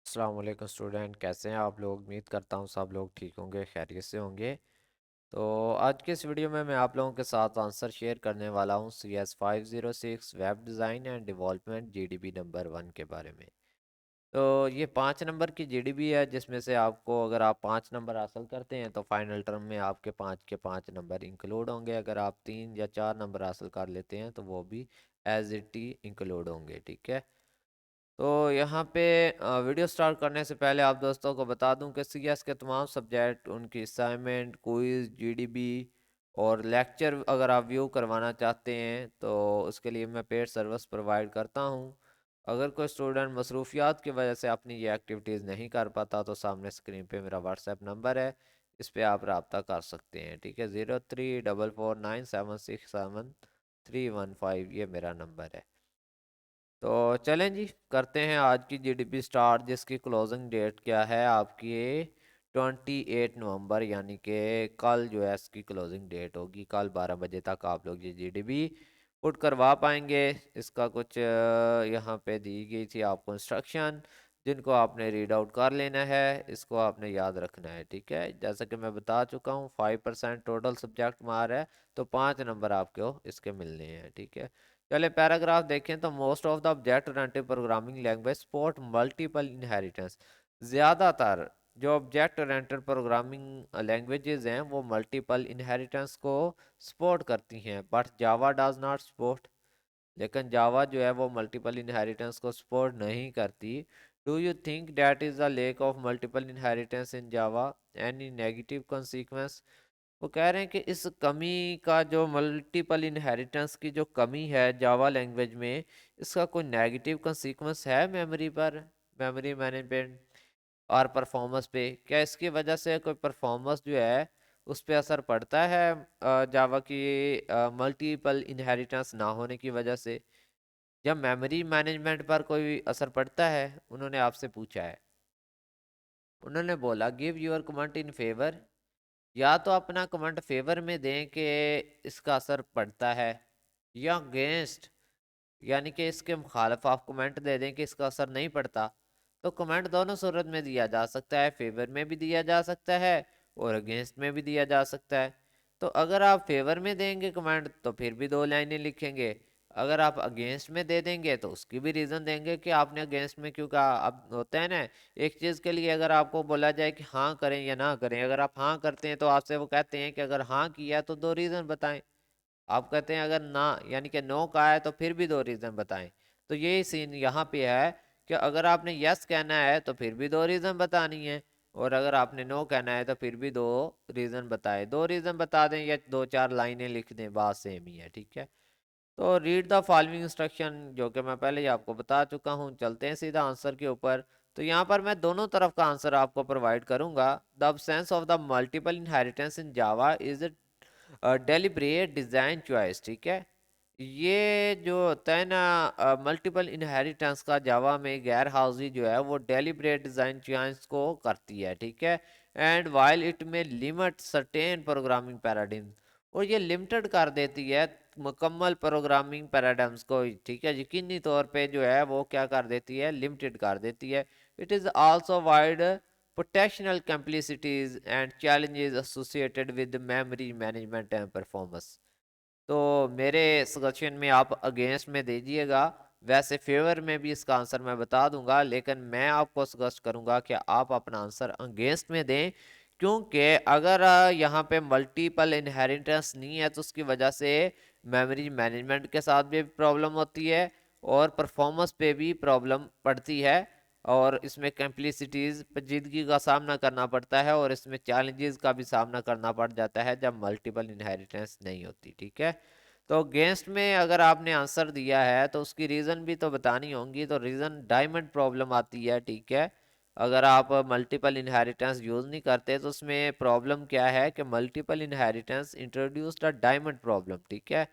अस्सलाम वालेकुम स्टूडेंट, कैसे हैं आप लोग। उम्मीद करता हूँ सब लोग ठीक होंगे, खैरियत से होंगे। तो आज के इस वीडियो में मैं आप लोगों के साथ आंसर शेयर करने वाला हूँ CS506 web design and development GDB number 1 के बारे में। तो ये 5 नंबर की जीडीबी है, जिसमें से आपको अगर आप 5 नंबर हासिल करते हैं तो फाइनल टर्म में आपके 5 के 5 नंबर इंक्लूड होंगे। अगर आप 3 या 4 नंबर हासिल कर लेते हैं तो वो भी एज इट ही इंक्लूड होंगे। ठीक है। तो यहाँ पे वीडियो स्टार्ट करने से पहले आप दोस्तों को बता दूं कि सीएस के तमाम सब्जेक्ट, उनकी असाइनमेंट, क्विज, जीडीबी और लेक्चर अगर आप व्यू करवाना चाहते हैं तो उसके लिए मैं पेड सर्विस प्रोवाइड करता हूँ। अगर कोई स्टूडेंट मसरूफियात की वजह से अपनी ये एक्टिविटीज़ नहीं कर पाता तो सामने स्क्रीन पे मेरा व्हाट्सएप नंबर है, इस पे आप रब्ता कर सकते हैं। ठीक है, 03449767 315, ये मेरा नंबर है। तो चलें जी, करते हैं आज की जीडीपी स्टार्ट, जिसकी क्लोजिंग डेट क्या है आपकी 28 नवंबर, यानी कि कल जो है इसकी क्लोजिंग डेट होगी। कल 12 बजे तक आप लोग ये जीडीपी पुट करवा पाएंगे। इसका कुछ यहाँ पे दी गई थी आपको इंस्ट्रक्शन, जिनको आपने रीड आउट कर लेना है, इसको आपने याद रखना है। ठीक है, जैसा कि मैं बता चुका हूँ 5% टोटल सब्जेक्ट मार है, तो 5 नंबर आपको इसके मिलने हैं। ठीक है, चले पैराग्राफ देखें तो most of the object oriented programming language support multiple inheritance. ज़्यादातर जो ऑब्जेक्ट ओरिएंटेड प्रोग्रामिंग लैंग्वेजेस हैं वो मल्टीपल इनहेरिटेंस को सपोर्ट करती हैं, but Java does not support. लेकिन जावा जो है वो मल्टीपल इनहेरिटेंस को सपोर्ट नहीं करती। Do you think that is the lack of multiple inheritance in Java any negative consequence. वो कह रहे हैं कि इस कमी का, जो मल्टीपल इनहेरिटेंस की जो कमी है जावा लैंग्वेज में, इसका कोई नेगेटिव कंसीक्वेंस है मेमोरी पर, मेमोरी मैनेजमेंट और परफॉर्मेंस पे। क्या इसकी वजह से कोई परफॉर्मेंस जो है उस पर असर पड़ता है जावा की मल्टीपल इनहेरिटेंस ना होने की वजह से, या मेमोरी मैनेजमेंट पर कोई असर पड़ता है, उन्होंने आपसे पूछा है। उन्होंने बोला give your comment in favour, या तो अपना कमेंट फेवर में दें कि इसका असर पड़ता है, या अगेंस्ट यानी कि इसके मुखालफ आप कमेंट दे दें कि इसका असर नहीं पड़ता। तो कमेंट दोनों सूरत में दिया जा सकता है, फेवर में भी दिया जा सकता है और अगेंस्ट में भी दिया जा सकता है। तो अगर आप फेवर में देंगे कमेंट तो फिर भी 2 लाइनें लिखेंगे, अगर आप अगेंस्ट में दे देंगे तो उसकी भी रीज़न देंगे कि आपने अगेंस्ट में क्यों कहा। अब होता है ना, एक चीज़ के लिए अगर आपको बोला जाए कि हाँ करें या ना करें, अगर आप हाँ करते हैं तो आपसे वो कहते हैं कि अगर हाँ किया तो 2 रीज़न बताएं। आप कहते हैं अगर ना यानी कि नो का है तो फिर भी 2 रीज़न बताएं। तो यही सीन यहाँ पे है कि अगर आपने यस कहना है तो फिर भी 2 रीज़न बतानी है, और अगर आपने नो कहना है तो फिर भी 2 रीज़न बताए। 2 रीज़न बता दें या 2-4 लाइनें लिख दें, बात सेम ही है। ठीक है, तो रीड द फॉलोइंग इंस्ट्रक्शन, जो कि मैं पहले ही आपको बता चुका हूँ। चलते हैं सीधा आंसर के ऊपर। तो यहाँ पर मैं दोनों तरफ का आंसर आपको प्रोवाइड करूंगा। The absence of the multiple inheritance in Java is deliberate design choice. ठीक है, ये जो होता है ना मल्टीपल इनहेरिटेंस का, जावा में गैर हाजिरी जो है वो डेलिब्रेट डिज़ाइन चॉइस को करती है। ठीक है, एंड वाइल इट में लिमिट सर्टेन प्रोग्रामिंग पैराडिम्स, और ये लिमिटेड कर देती है मुकम्मल प्रोग्रामिंग पैराडाइम्स को। ठीक है, यकीनी तौर पे जो है वो क्या कर देती है, लिमिटेड कर देती है। It is also wide potential complexities and challenges associated with memory management and performance। तो मेरे सजेशन में आप अगेंस्ट में दीजिएगा। वैसे फेवर में भी इसका आंसर मैं बता दूंगा, लेकिन मैं आपको सजेस्ट करूंगा कि आप अपना आंसर अगेंस्ट में दें, क्योंकि अगर यहाँ पे मल्टीपल इनहेरिटेंस नहीं है तो उसकी वजह से मेमोरी मैनेजमेंट के साथ भी प्रॉब्लम होती है और परफॉर्मेंस पे भी प्रॉब्लम पड़ती है, और इसमें कम्प्लिसिटीज़ पेचीदगी का सामना करना पड़ता है, और इसमें चैलेंजेस का भी सामना करना पड़ जाता है जब मल्टीपल इनहेरिटेंस नहीं होती। ठीक है, तो अगेंस्ट में अगर आपने आंसर दिया है तो उसकी रीज़न भी तो बतानी होंगी। तो रीज़न डायमंड प्रॉब्लम आती है। ठीक है, अगर आप मल्टीपल इनहेरिटेंस यूज़ नहीं करते तो उसमें प्रॉब्लम क्या है कि multiple inheritance introduced a diamond problem. ठीक है,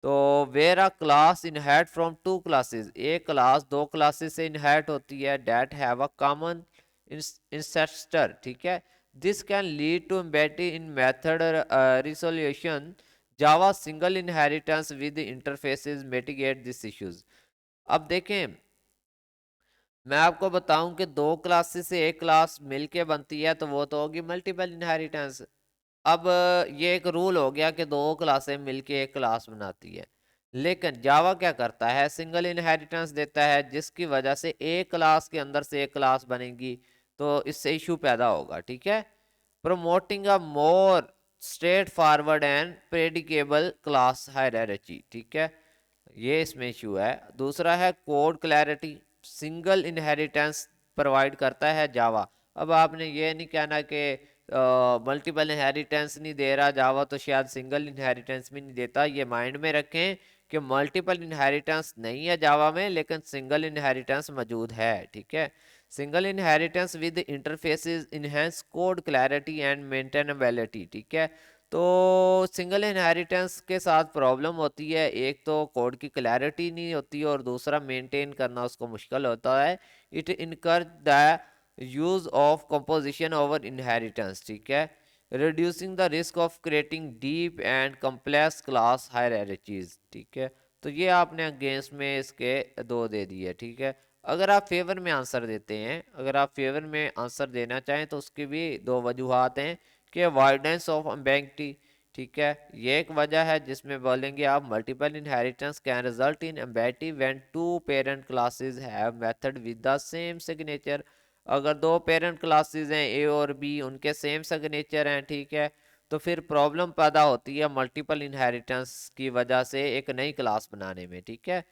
तो where a class inherit from two classes, एक क्लास 2 क्लासेस से इनहेरिट होती है that have a common ancestor. ठीक है, this can lead to embedding in method resolution. Java single inheritance with interfaces mitigate this issues. अब देखें, मैं आपको बताऊं कि दो क्लासेस से एक क्लास मिलके बनती है तो वो तो होगी मल्टीपल इनहेरिटेंस। अब ये एक रूल हो गया कि दो क्लासें मिलके एक क्लास बनाती है। लेकिन जावा क्या करता है, सिंगल इनहेरिटेंस देता है, जिसकी वजह से एक क्लास के अंदर से एक क्लास बनेगी। तो इससे इशू पैदा होगा, ठीक है। promoting a more straightforward and predictable class hierarchy, ठीक है। ये इसमें इशू है। दूसरा है code clarity, single inheritance provide करता है जावा। अब आपने ये नहीं कहना कि मल्टीपल इनहेरिटेंस नहीं दे रहा जावा तो शायद सिंगल इनहेरिटेंस भी नहीं देता। ये माइंड में रखें कि मल्टीपल इनहेरिटेंस नहीं है जावा में, लेकिन सिंगल इनहेरिटेंस मौजूद है, ठीक है। Single inheritance with interfaces enhance code clarity and maintainability, ठीक है। तो सिंगल इनहेरिटेंस के साथ प्रॉब्लम होती है, एक तो कोड की क्लैरिटी नहीं होती और दूसरा मेंटेन करना उसको मुश्किल होता है। It encourage the use of composition over inheritance, ठीक है, reducing the risk of creating deep and complex class hierarchies, ठीक है। तो ये आपने अगेंस्ट में इसके दो दे दिए, ठीक है। अगर आप फेवर में आंसर देते हैं, अगर आप फेवर में आंसर देना चाहें तो उसकी भी दो वजूहात हैं कि अवॉइडेंस ऑफ एम्बैंगटी, ठीक है। ये एक वजह है जिसमें बोलेंगे आप multiple inheritance can result in ambiguity when two parent classes have method with the same signature. अगर दो पेरेंट क्लासेस हैं ए और बी, उनके सेम सिग्नेचर हैं, ठीक है, तो फिर प्रॉब्लम पैदा होती है मल्टीपल इनहेरिटेंस की वजह से एक नई क्लास बनाने में, ठीक है।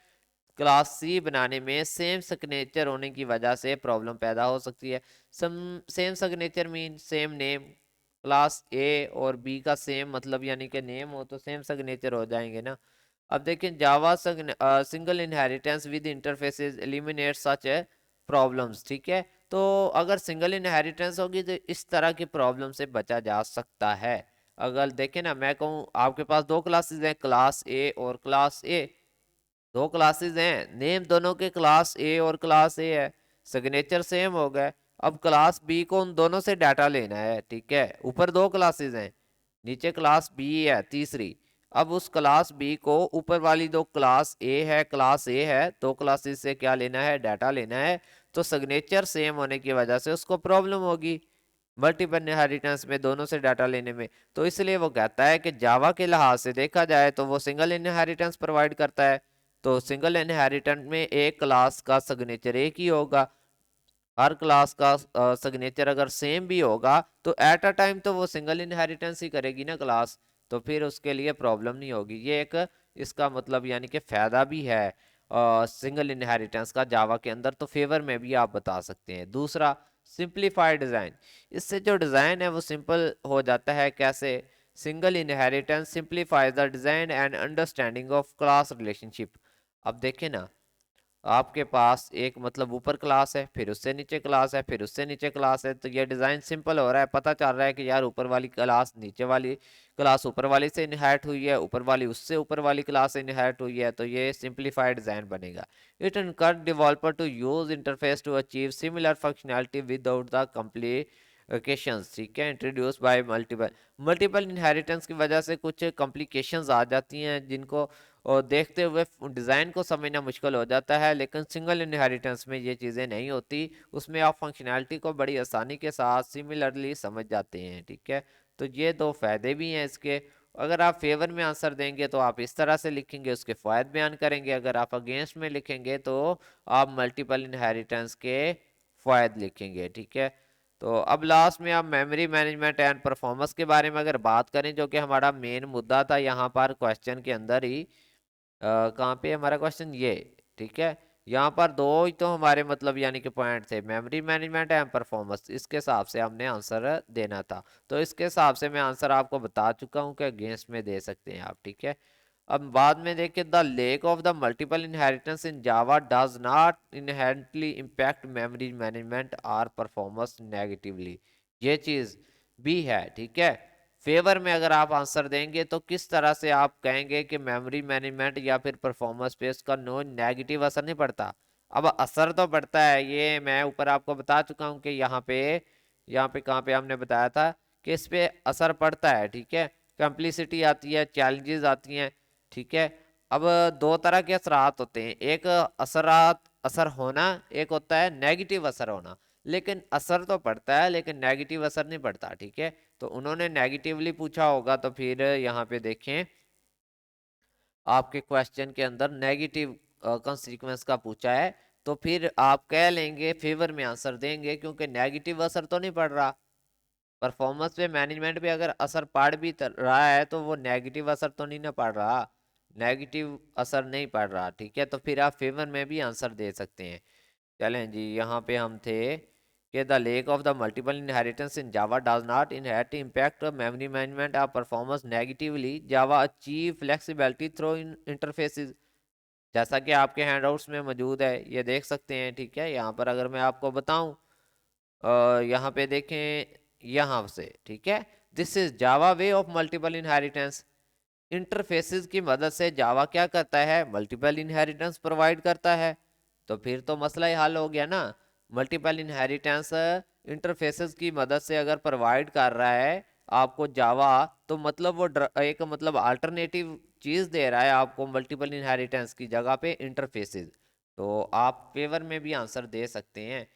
क्लास सी बनाने में सेम सिग्नेचर होने की वजह से प्रॉब्लम पैदा हो सकती है। Same signature mean same name. Class ए और बी का सेम मतलब यानी कि नेम हो तो सेम सिग्नेचर हो जाएंगे ना। अब देखें Java single inheritance with interfaces eliminate such problems, ठीक है। तो अगर सिंगल इनहेरिटेंस होगी तो इस तरह की प्रॉब्लम से बचा जा सकता है। अगर देखें ना, मैं कहूँ आपके पास दो क्लासेस हैं, क्लास ए और क्लास ए, दो क्लासेस हैं, नेम दोनों के क्लास ए और क्लास ए है, सिग्नेचर सेम हो गए। अब क्लास बी को उन दोनों से डाटा लेना है, ठीक है। ऊपर दो क्लासेस हैं, नीचे क्लास बी है तीसरी। अब उस क्लास बी को ऊपर वाली दो क्लास ए है, क्लास ए है, दो क्लासेस से क्या लेना है, डाटा लेना है। तो सिग्नेचर सेम होने की वजह से उसको प्रॉब्लम होगी मल्टीपल इनहेरिटेंस में दोनों से डाटा लेने में। तो इसलिए वो कहता है कि जावा के लिहाज से देखा जाए तो वो सिंगल इनहेरिटेंस प्रोवाइड करता है। तो सिंगल इनहेरिटेंस में एक क्लास का सिग्नेचर एक ही होगा। हर क्लास का सिग्नेचर अगर सेम भी होगा तो एट अ टाइम तो वो सिंगल इनहेरिटेंस ही करेगी ना क्लास। तो फिर उसके लिए प्रॉब्लम नहीं होगी। ये एक इसका मतलब यानी कि फायदा भी है सिंगल इनहेरिटेंस का जावा के अंदर, तो फेवर में भी आप बता सकते हैं। दूसरा, सिंप्लीफाइड डिजाइन, इससे जो डिजाइन है वो सिंपल हो जाता है। कैसे? Single inheritance simplifies the design and understanding of class relationship. अब देखें ना, आपके पास एक मतलब ऊपर क्लास है, फिर उससे नीचे क्लास है, फिर उससे नीचे क्लास है, तो ये डिज़ाइन सिंपल हो रहा है। पता चल रहा है कि यार ऊपर वाली क्लास नीचे वाली क्लास ऊपर वाली से इनहेरिट हुई है, ऊपर वाली उससे ऊपर वाली क्लास से इनहेरिट हुई है, तो ये सिंप्लीफाइड डिज़ाइन बनेगा। It encourage developer to use interface to achieve similar functionality without the complications, ठीक है, introduce by multiple multiple inheritance की वजह से कुछ कॉम्प्लिकेशंस आ जाती हैं जिनको और देखते हुए डिज़ाइन को समझना मुश्किल हो जाता है। लेकिन सिंगल इनहेरिटेंस में ये चीज़ें नहीं होती, उसमें आप फंक्शनैलिटी को बड़ी आसानी के साथ सिमिलरली समझ जाते हैं, ठीक है। तो ये दो फायदे भी हैं इसके। अगर आप फेवर में आंसर देंगे तो आप इस तरह से लिखेंगे, उसके फ़ायदे बयान करेंगे। अगर आप अगेंस्ट में लिखेंगे तो आप मल्टीपल इनहेरिटेंस के फ़ायदे लिखेंगे, ठीक है। तो अब लास्ट में आप मेमोरी मैनेजमेंट एंड परफॉर्मेंस के बारे में अगर बात करें, जो कि हमारा मेन मुद्दा था यहाँ पर क्वेश्चन के अंदर ही, कहाँ पे हमारा क्वेश्चन ये, ठीक है। यहाँ पर दो ही तो हमारे मतलब यानी कि पॉइंट थे, मेमोरी मैनेजमेंट एंड परफॉर्मेंस, इसके हिसाब से हमने आंसर देना था। तो इसके हिसाब से मैं आंसर आपको बता चुका हूँ कि अगेंस्ट में दे सकते हैं आप, ठीक है। अब बाद में देखिए, the lake of the multiple inheritance in Java does not inherently impact memory management और परफॉर्मेंस नेगेटिवली। ये चीज़ भी है, ठीक है। फेवर में अगर आप आंसर देंगे तो किस तरह से आप कहेंगे कि मेमोरी मैनेजमेंट या फिर परफॉर्मेंस पे इसका नो नेगेटिव असर नहीं पड़ता। अब असर तो पड़ता है, ये मैं ऊपर आपको बता चुका हूँ कि यहाँ पे कहाँ पे हमने बताया था कि इस पे असर पड़ता है, ठीक है। कम्प्लिसिटी आती है, चैलेंजेस आती हैं, ठीक है। अब दो तरह के असरात होते हैं, एक असरात असर होना, एक होता है नेगेटिव असर होना। लेकिन असर तो पड़ता है लेकिन नेगेटिव असर नहीं पड़ता, ठीक है। तो उन्होंने नेगेटिवली पूछा होगा, तो फिर यहाँ पे देखें आपके क्वेश्चन के अंदर नेगेटिव कंसीक्वेंस का पूछा है, तो फिर आप कह लेंगे फेवर में आंसर देंगे, क्योंकि नेगेटिव असर तो नहीं पड़ रहा। परफॉर्मेंस पे, मैनेजमेंट पे अगर असर पड़ भी रहा है तो वो नेगेटिव असर तो नहीं ना पड़ रहा, नेगेटिव असर नहीं पड़ रहा, ठीक है। तो फिर आप फेवर में भी आंसर दे सकते हैं। चलें जी, यहाँ पे हम थे कि the lake of the multiple inheritance in Java does not inherit impact memory management of performance negatively, Java achieve flexibility through interfaces. जैसा कि आपके हैंडआउट्स में मौजूद है, ये देख सकते हैं, ठीक है। यहाँ पर अगर मैं आपको बताऊं, यहाँ पे देखें, यहाँ से, ठीक है, this is Java way of multiple inheritance. Interfaces की मदद से जावा क्या करता है, मल्टीपल इनहेरिटेंस प्रोवाइड करता है। तो फिर तो मसला ही हल हो गया ना। मल्टीपल इनहेरिटेंस इंटरफेसेस की मदद से अगर प्रोवाइड कर रहा है आपको जावा, तो मतलब वो एक मतलब अल्टरनेटिव चीज दे रहा है आपको मल्टीपल इनहेरिटेंस की जगह पे इंटरफेसेस। तो आप फेवर में भी आंसर दे सकते हैं,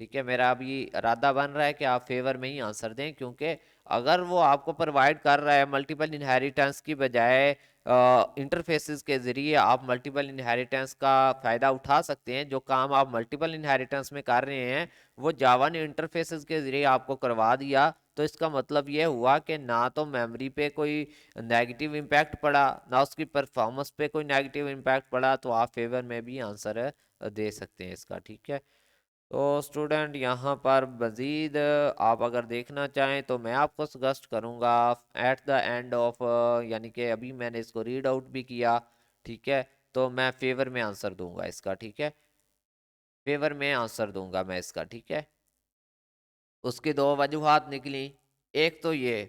ठीक है। मेरा अभी इरादा बन रहा है कि आप फेवर में ही आंसर दें, क्योंकि अगर वो आपको प्रोवाइड कर रहा है मल्टीपल इनहेरिटेंस की बजाय इंटरफेसेस के ज़रिए, आप मल्टीपल इनहेरिटेंस का फ़ायदा उठा सकते हैं। जो काम आप मल्टीपल इनहेरिटेंस में कर रहे हैं वो जावा ने इंटरफेसेस के ज़रिए आपको करवा दिया, तो इसका मतलब ये हुआ कि ना तो मेमोरी पे कोई नेगेटिव इम्पैक्ट पड़ा, ना उसकी परफॉर्मेंस पे कोई नेगेटिव इम्पैक्ट पड़ा। तो आप फेवर में भी आंसर दे सकते हैं इसका, ठीक है। तो स्टूडेंट यहाँ पर मज़ीद आप अगर देखना चाहें तो मैं आपको सजेस्ट करूँगा एट द एंड ऑफ, यानी कि अभी मैंने इसको रीड आउट भी किया, ठीक है। तो मैं फेवर में आंसर दूंगा इसका, ठीक है। फेवर में आंसर दूंगा मैं इसका, ठीक है। उसकी दो वजूहात निकली। एक तो ये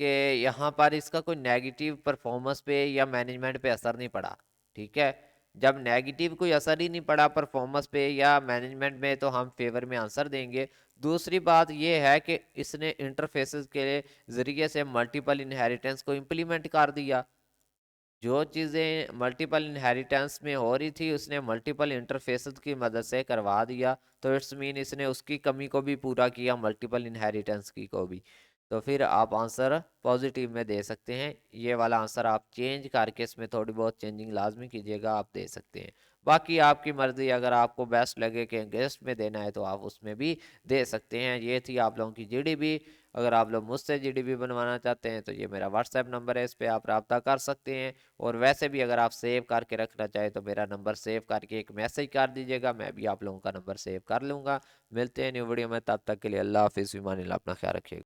कि यहाँ पर इसका कोई नेगेटिव परफॉर्मेंस पे या मैनेजमेंट पे असर नहीं पड़ा, ठीक है। जब नेगेटिव कोई असर ही नहीं पड़ा परफॉर्मेंस पे या मैनेजमेंट में, तो हम फेवर में आंसर देंगे। दूसरी बात यह है कि इसने इंटरफेसेस के ज़रिए से मल्टीपल इनहेरिटेंस को इम्प्लीमेंट कर दिया। जो चीज़ें मल्टीपल इनहेरिटेंस में हो रही थी उसने मल्टीपल इंटरफेसेस की मदद से करवा दिया। तो इट्स मीन इसने उसकी कमी को भी पूरा किया, मल्टीपल इनहेरिटेंस की को भी। तो फिर आप आंसर पॉजिटिव में दे सकते हैं। ये वाला आंसर आप चेंज करके इसमें थोड़ी बहुत चेंजिंग लाजमी कीजिएगा, आप दे सकते हैं। बाकी आपकी मर्ज़ी, अगर आपको बेस्ट लगे कि अगेंस्ट में देना है तो आप उसमें भी दे सकते हैं। ये थी आप लोगों की जीडीबी। अगर आप लोग मुझसे जीडीबी बनवाना चाहते हैं तो ये मेरा व्हाट्सएप नंबर है, इस पर आप रब्ता कर सकते हैं। और वैसे भी अगर आप सेव करके रखना चाहें तो मेरा नंबर सेव करके एक मैसेज कर दीजिएगा, मैं भी आप लोगों का नंबर सेव कर लूँगा। मिलते हैं न्यू वीडियो में, तब तक के लिए अल्लाह हाफिज़, फ़ी अमान अल्लाह, अपना ख्याल रखिएगा।